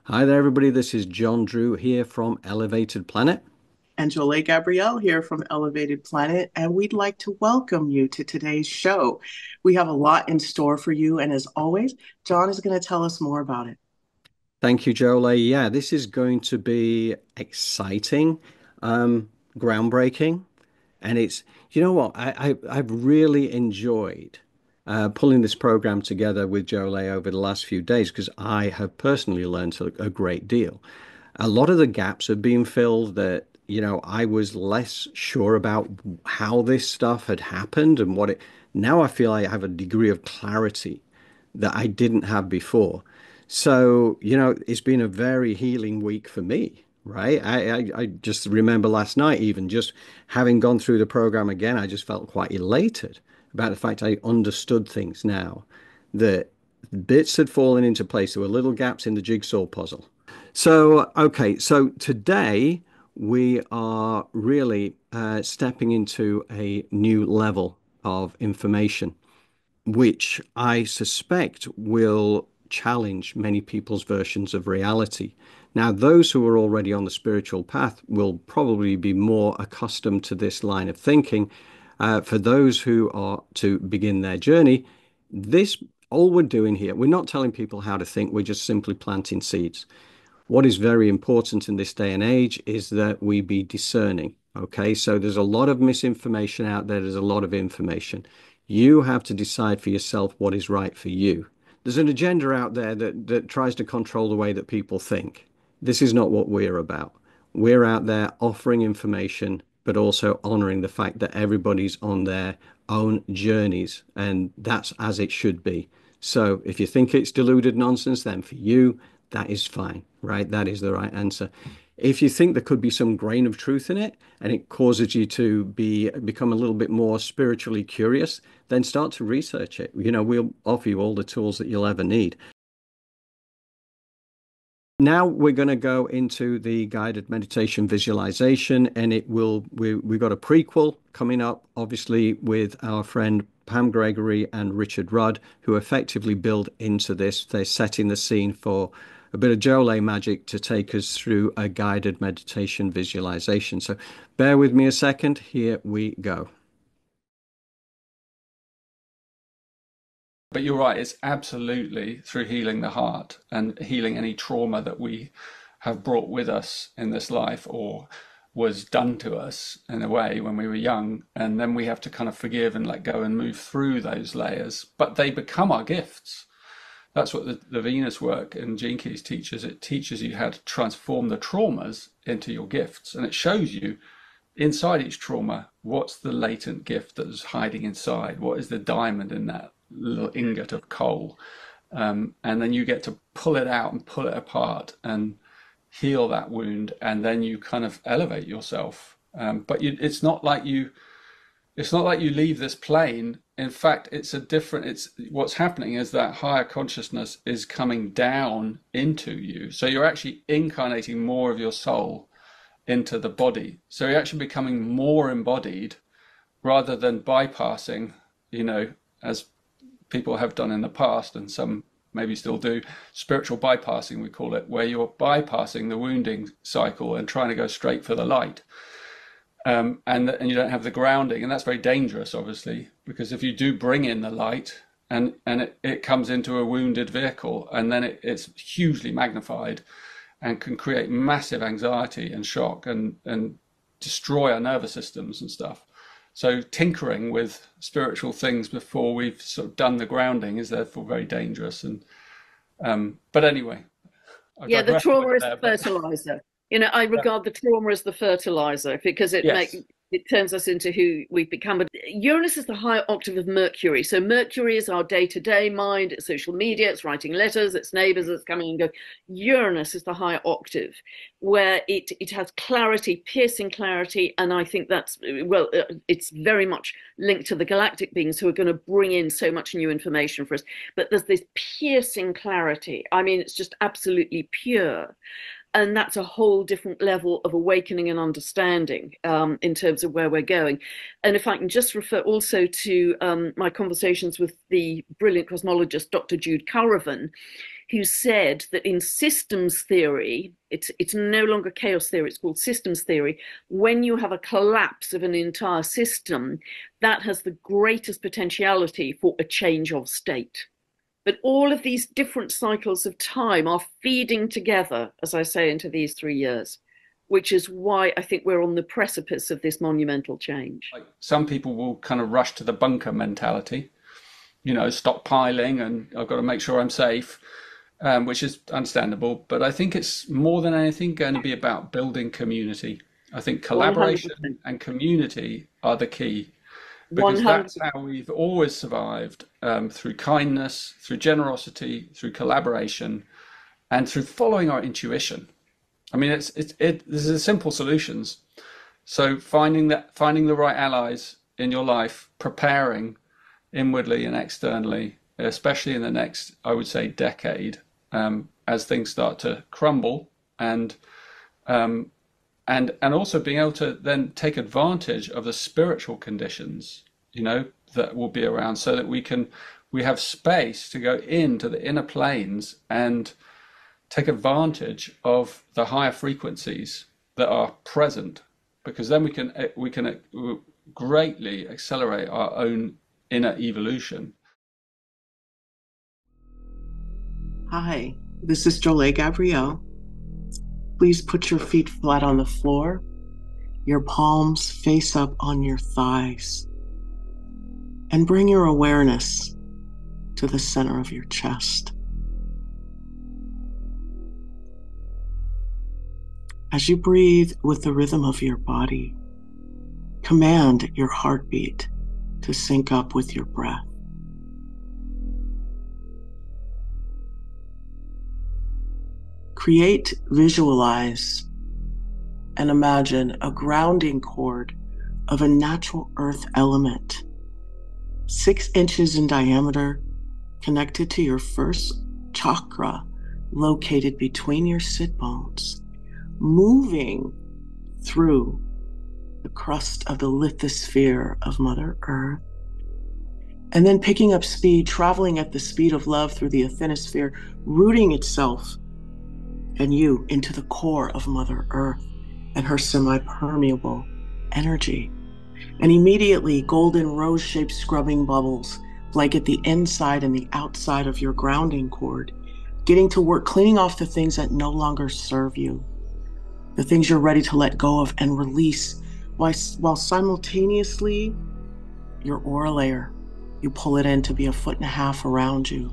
Hi there, everybody. This is John Drew here from Elevated Planet. And Jolie Gabrielle here from Elevated Planet, and we'd like to welcome you to today's show. We have a lot in store for you, and as always, John is going to tell us more about it. Thank you, Jolie. Yeah, this is going to be exciting, um, groundbreaking, and you know what? I've really enjoyed pulling this program together with Jolie over the last few days because I have personally learned a great deal. A lot of the gaps have been filled that, I was less sure about how this stuff had happened and what it. Now I feel I have a degree of clarity that I didn't have before. So, it's been a very healing week for me, right? I just remember last night, even just having gone through the program again, I just felt quite elated about the fact I understood things now, that bits had fallen into place. There were little gaps in the jigsaw puzzle. So, okay, so today we are really stepping into a new level of information which I suspect will challenge many people's versions of reality. Now, those who are already on the spiritual path will probably be more accustomed to this line of thinking. For those who are to begin their journey, this all we're doing here, we're not telling people how to think, we're just simply planting seeds. What is very important in this day and age is that we be discerning. Okay, so there's a lot of misinformation out there, there's a lot of information. You have to decide for yourself what is right for you. There's an agenda out there that tries to control the way that people think. This is not what we're about. We're out there offering information, but also honoring the fact that everybody's on their own journeys, and that's as it should be. So if you think it's deluded nonsense, then for you, that is fine, right? That is the right answer. If you think there could be some grain of truth in it and it causes you to become a little bit more spiritually curious, then start to research it. We'll offer you all the tools that you'll ever need. Now we're going to go into the guided meditation visualization, and we've got a prequel coming up, obviously, with our friend Pam Gregory and Richard Rudd, who effectively build into this. They're setting the scene for a bit of Jolay magic to take us through a guided meditation visualization. So bear with me a second. Here we go. But you're right, it's absolutely through healing the heart and healing any trauma that we have brought with us in this life or was done to us in a way when we were young. And then we have to kind of forgive and let go and move through those layers. But they become our gifts. That's what the Venus work in Gene Keys teaches. It teaches you how to transform the traumas into your gifts. And it shows you inside each trauma, what's the latent gift that is hiding inside? What is the diamond in that little ingot of coal? And then you get to pull it out and pull it apart and heal that wound, and then you kind of elevate yourself. It's not like you leave this plane. In fact, it's what's happening is that higher consciousness is coming down into you. So you're actually incarnating more of your soul into the body. So you're actually becoming more embodied rather than bypassing, as people have done in the past and some maybe still do, spiritual bypassing, we call it, where you're bypassing the wounding cycle and trying to go straight for the light. And you don't have the grounding. And that's very dangerous, obviously, because if you do bring in the light and it comes into a wounded vehicle and then it's hugely magnified and can create massive anxiety and shock and destroy our nervous systems and stuff. So tinkering with spiritual things before we've sort of done the grounding is therefore very dangerous. And but anyway, I Yeah, the digress a bit trauma is the there. But fertilizer. I yeah, regard the trauma as the fertilizer because yes, it turns us into who we've become. But Uranus is the higher octave of Mercury. So Mercury is our day-to-day mind, it's social media, it's writing letters, it's neighbors, it's coming and going. Uranus is the higher octave where it has clarity, piercing clarity, and I think that's it's very much linked to the galactic beings who are going to bring in so much new information for us. But there's this piercing clarity. I mean, it's just absolutely pure, and that's a whole different level of awakening and understanding in terms of where we're going. And if I can just refer also to my conversations with the brilliant cosmologist Dr. Jude Currivan, who said that in systems theory, it's no longer chaos theory, it's called systems theory. When you have a collapse of an entire system, that has the greatest potentiality for a change of state. But all of these different cycles of time are feeding together, as I say, into these 3 years, which is why I think we're on the precipice of this monumental change. Like some people will kind of rush to the bunker mentality, stockpiling, and I've got to make sure I'm safe, which is understandable. But I think it's more than anything going to be about building community. I think collaboration 100%. and community are the key, because 100%. that's how we've always survived, through kindness, through generosity, through collaboration, and through following our intuition. I mean, this is simple solutions. So finding the right allies in your life, preparing inwardly and externally, especially in the next, I would say, decade, as things start to crumble, and also being able to then take advantage of the spiritual conditions, that will be around, so that we have space to go into the inner planes and take advantage of the higher frequencies that are present, because then we can greatly accelerate our own inner evolution. Hi, this is Jolie Gabrielle. Please put your feet flat on the floor, your palms face up on your thighs, and bring your awareness to the center of your chest. As you breathe with the rhythm of your body, command your heartbeat to sync up with your breath. Create, visualize, and imagine a grounding cord of a natural earth element, 6 inches in diameter, connected to your first chakra, located between your sit bones, moving through the crust of the lithosphere of Mother Earth, and then picking up speed, traveling at the speed of love through the asthenosphere, rooting itself and you into the core of Mother Earth and her semi-permeable energy. And immediately, golden rose-shaped scrubbing bubbles blanket the inside and the outside of your grounding cord, getting to work cleaning off the things that no longer serve you, the things you're ready to let go of and release, while simultaneously, your aura layer, you pull it in to be 1.5 feet around you.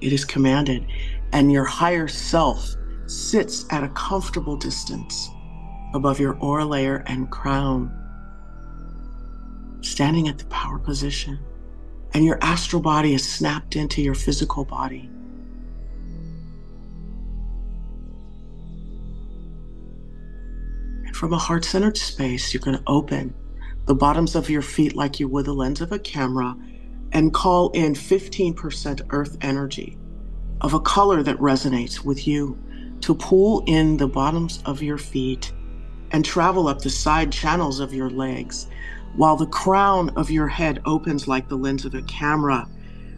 It is commanded, and your higher self sits at a comfortable distance above your aura layer and crown, standing at the power position, and your astral body is snapped into your physical body. And from a heart-centered space, you're going to open the bottoms of your feet like you would the lens of a camera and call in 15% earth energy of a color that resonates with you to pull in the bottoms of your feet and travel up the side channels of your legs, while the crown of your head opens like the lens of a camera,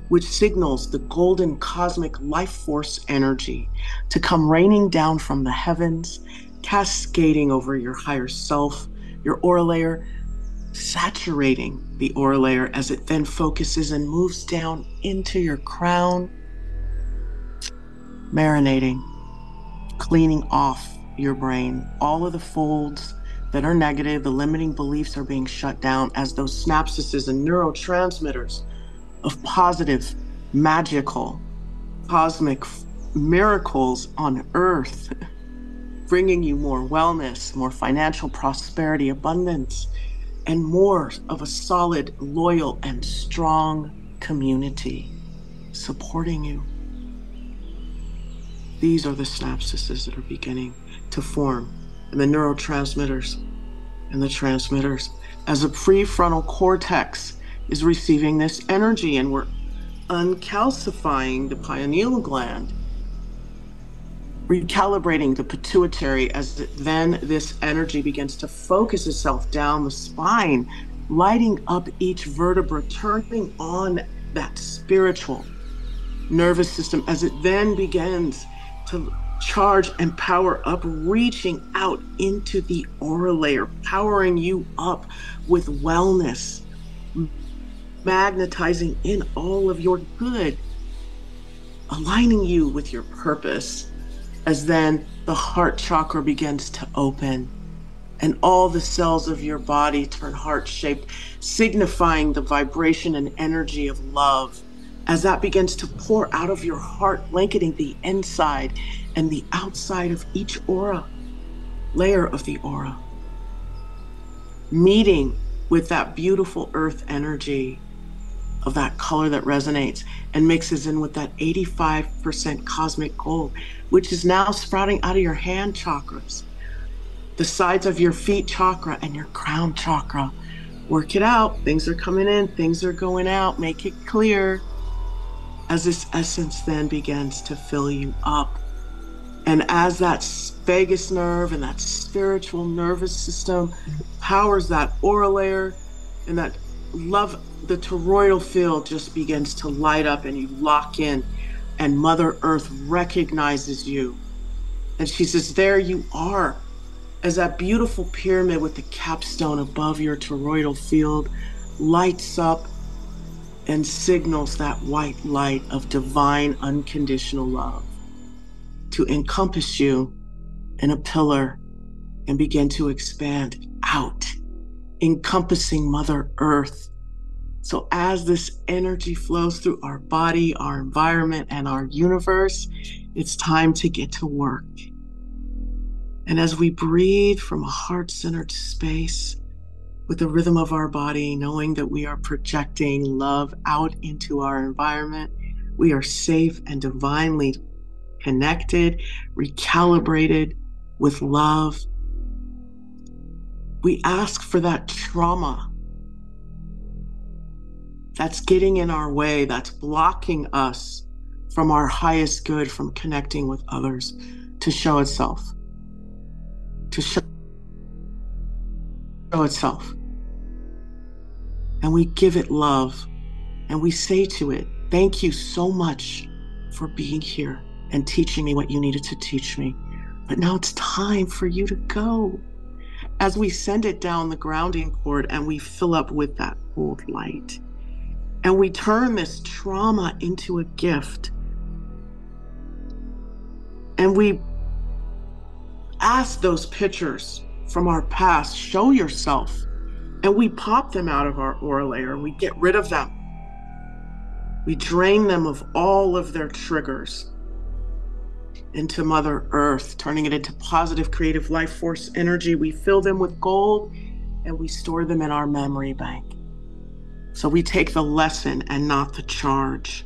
which signals the golden cosmic life force energy to come raining down from the heavens, cascading over your higher self, your aura layer, saturating the aura layer as it then focuses and moves down into your crown, marinating, cleaning off your brain. All of the folds that are negative, the limiting beliefs are being shut down as those synapses and neurotransmitters of positive, magical, cosmic miracles on earth, bringing you more wellness, more financial prosperity, abundance, and more of a solid, loyal, and strong community supporting you. These are the synapses that are beginning to form, and the neurotransmitters and the transmitters, as the prefrontal cortex is receiving this energy, and we're uncalcifying the pineal gland, recalibrating the pituitary as then this energy begins to focus itself down the spine, lighting up each vertebra, turning on that spiritual nervous system as it then begins to charge and power up, reaching out into the aura layer, powering you up with wellness, magnetizing in all of your good, aligning you with your purpose, as then the heart chakra begins to open and all the cells of your body turn heart-shaped, signifying the vibration and energy of love as that begins to pour out of your heart, blanketing the inside and the outside of each aura, layer of the aura, meeting with that beautiful earth energy of that color that resonates and mixes in with that 85% cosmic gold, which is now sprouting out of your hand chakras, the sides of your feet chakra and your crown chakra. Work it out. Things are coming in, things are going out. Make it clear as this essence then begins to fill you up. And as that vagus nerve and that spiritual nervous system powers that aura layer, and that love, the toroidal field just begins to light up and you lock in, and Mother Earth recognizes you. And she says, there you are, as that beautiful pyramid with the capstone above your toroidal field lights up and signals that white light of divine unconditional love to encompass you in a pillar and begin to expand out, encompassing Mother Earth. So as this energy flows through our body, our environment, and our universe, it's time to get to work. And as we breathe from a heart-centered space with the rhythm of our body, knowing that we are projecting love out into our environment, we are safe and divinely connected, recalibrated with love. We ask for that trauma that's getting in our way, that's blocking us from our highest good, from connecting with others, to show itself. To show itself. And we give it love, and we say to it, thank you so much for being here and teaching me what you needed to teach me. But now it's time for you to go. As we send it down the grounding cord and we fill up with that gold light, and we turn this trauma into a gift, and we ask those pictures from our past, show yourself, and we pop them out of our aura layer. We get rid of them. We drain them of all of their triggers into Mother Earth, turning it into positive creative life force energy. We fill them with gold and we store them in our memory bank. So we take the lesson and not the charge.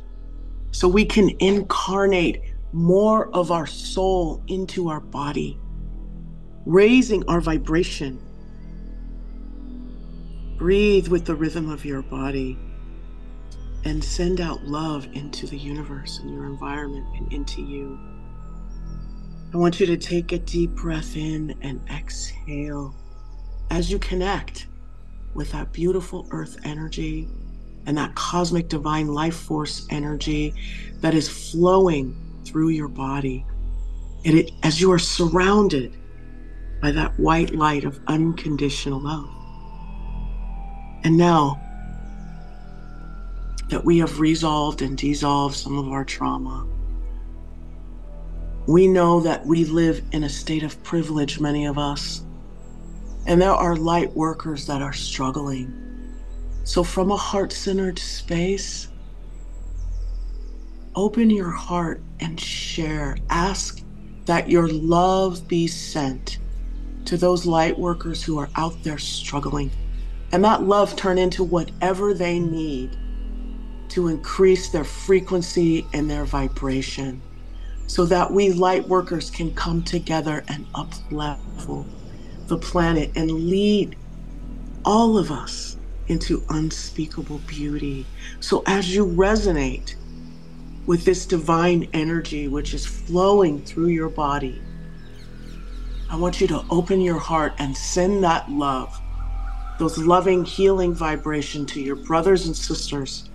So we can incarnate more of our soul into our body, raising our vibration. Breathe with the rhythm of your body and send out love into the universe and your environment and into you. I want you to take a deep breath in and exhale as you connect with that beautiful earth energy and that cosmic divine life force energy that is flowing through your body. And as you are surrounded by that white light of unconditional love. And now that we have resolved and dissolved some of our trauma, we know that we live in a state of privilege, many of us, and there are light workers that are struggling. So from a heart-centered space, open your heart and share. Ask that your love be sent to those light workers who are out there struggling, and that love turn into whatever they need to increase their frequency and their vibration, so that we light workers can come together and up-level the planet and lead all of us into unspeakable beauty. So as you resonate with this divine energy which is flowing through your body, I want you to open your heart and send that love, those loving, healing vibration to your brothers and sisters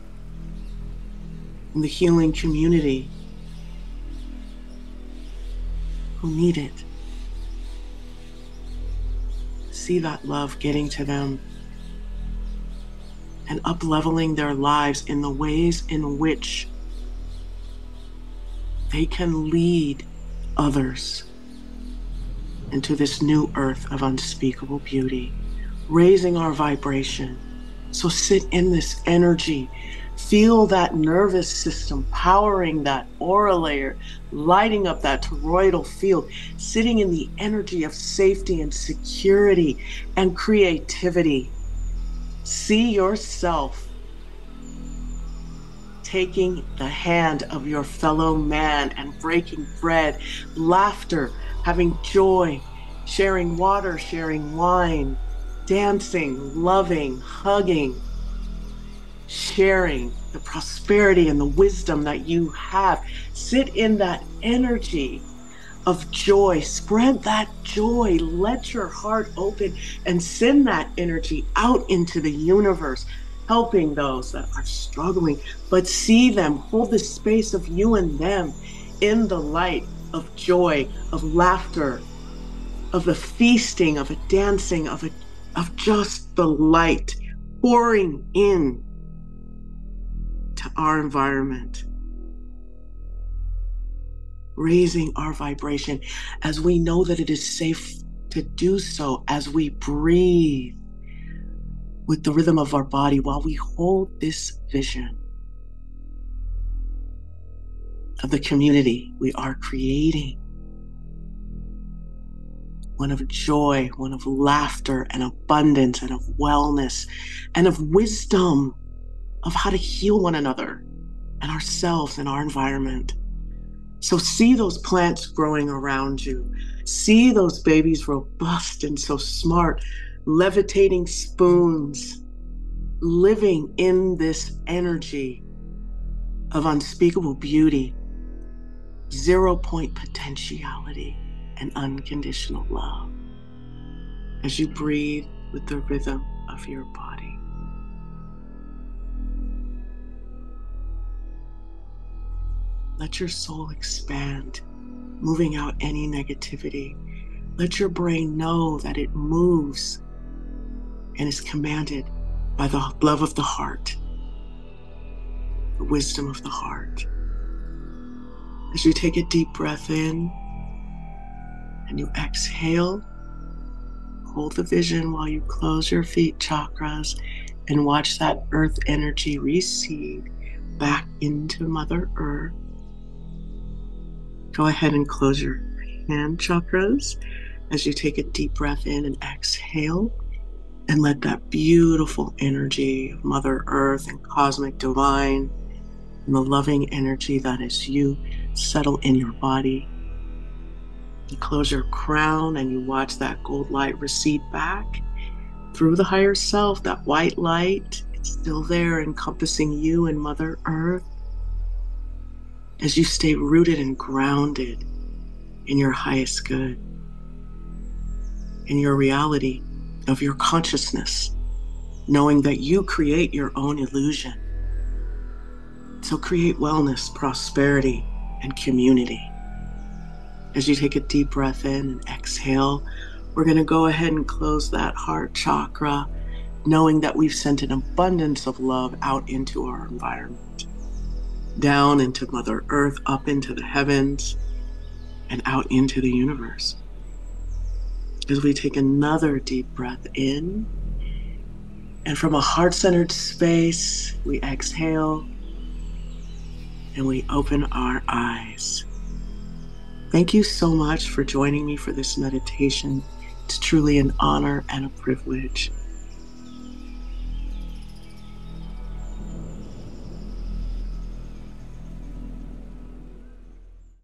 in the healing community who need it. See that love getting to them and up-leveling their lives in the ways in which they can lead others into this new earth of unspeakable beauty, raising our vibration. So sit in this energy, feel that nervous system powering that aura layer, lighting up that toroidal field, sitting in the energy of safety and security and creativity. See yourself taking the hand of your fellow man and breaking bread, laughter, having joy, sharing water, sharing wine, dancing, loving, hugging, sharing the prosperity and the wisdom that you have. Sit in that energy of joy. Spread that joy. Let your heart open and send that energy out into the universe, helping those that are struggling. But see them, hold the space of you and them in the light of joy, of laughter, of the feasting, of a dancing, of just the light pouring in to our environment, raising our vibration as we know that it is safe to do so, as we breathe with the rhythm of our body while we hold this vision of the community we are creating. One of joy, one of laughter and abundance and of wellness and of wisdom of how to heal one another and ourselves and our environment. So see those plants growing around you. See those babies robust and so smart, levitating spoons, living in this energy of unspeakable beauty, 0-point potentiality, and unconditional love as you breathe with the rhythm of your body. Let your soul expand, moving out any negativity. Let your brain know that it moves and is commanded by the love of the heart, the wisdom of the heart. As you take a deep breath in and you exhale, hold the vision while you close your feet chakras and watch that earth energy recede back into Mother Earth. Go ahead and close your hand chakras as you take a deep breath in and exhale, and let that beautiful energy of Mother Earth and cosmic divine and the loving energy that is you settle in your body. You close your crown and you watch that gold light recede back through the higher self, that white light. It's still there encompassing you and Mother Earth as you stay rooted and grounded in your highest good, in your reality of your consciousness, knowing that you create your own illusion. So create wellness, prosperity, and community. As you take a deep breath in and exhale, we're going to go ahead and close that heart chakra, knowing that we've sent an abundance of love out into our environment, down into Mother Earth, up into the heavens, and out into the universe. As we take another deep breath in, and from a heart-centered space, we exhale and we open our eyes. Thank you so much for joining me for this meditation. It's truly an honor and a privilege.